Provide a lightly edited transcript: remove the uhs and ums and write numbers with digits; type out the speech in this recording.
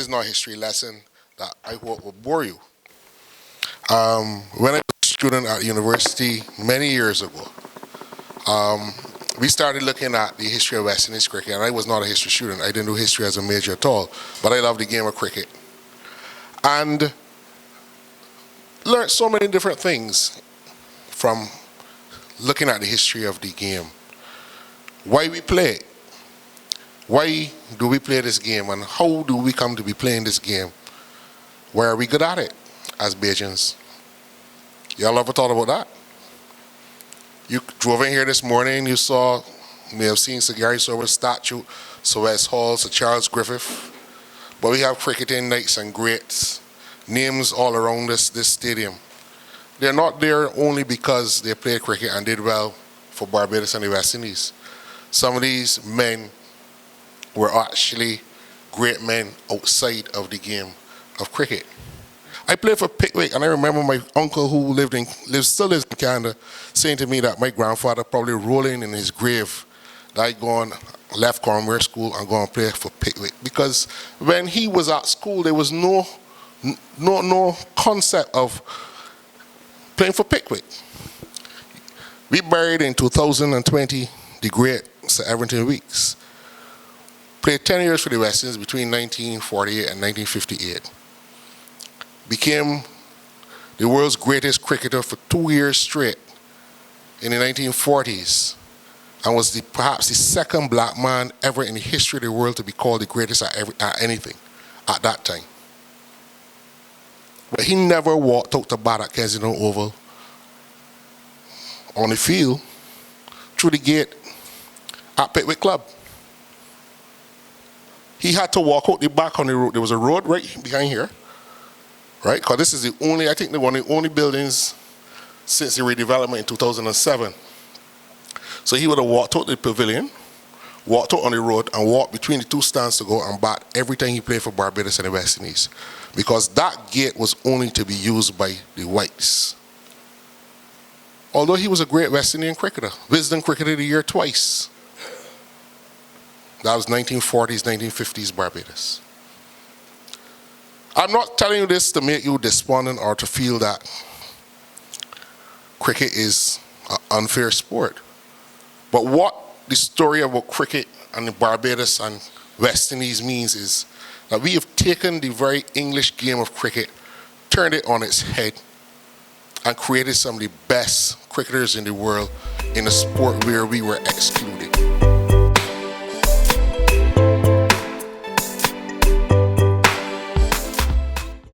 not a history lesson that I hope will bore you. When I was a student at university many years ago, we started looking at the history of West Indies cricket, and I was not a history student. I didn't do history as a major at all, but I loved the game of cricket. And learned so many different things from looking at the history of the game. Why we play it? Why do we play this game, and how do we come to be playing this game? Why are we good at it as Bajans? Y'all ever thought about that? You drove in here this morning, you may have seen Sir Gary Sober's statue, Sir West Hall, Sir Charles Griffith. But we have cricketing knights and greats, names all around this stadium. They're not there only because they played cricket and did well for Barbados and the West Indies. Some of these men were actually great men outside of the game of cricket. I played for Pickwick, and I remember my uncle who still lives in Canada, saying to me that my grandfather probably rolling in his grave that I left Cornwall School and go and play for Pickwick. Because when he was at school, there was no concept of playing for Pickwick. We buried in 2020 the great Sir Everton Weeks. Played 10 years for the West Indies between 1948 and 1958. Became the world's greatest cricketer for 2 years straight in the 1940s, and was perhaps the second black man ever in the history of the world to be called the greatest at anything at that time. But he never walked out to bat at Kensington Oval on the field through the gate at Pickwick Club. He had to walk out the back on the road. There was a road right behind here, right? Because this is I think one of the only buildings since the redevelopment in 2007. So he would have walked out the pavilion, walked out on the road, and walked between the two stands to go and bat every time he played for Barbados and the West Indies. Because that gate was only to be used by the whites. Although he was a great West Indian cricketer, Wisden Cricketer of the Year twice. That was 1940s, 1950s Barbados. I'm not telling you this to make you despondent or to feel that cricket is an unfair sport. But what the story about cricket and the Barbados and West Indies means is that we have taken the very English game of cricket, turned it on its head, and created some of the best cricketers in the world in a sport where we were excluded.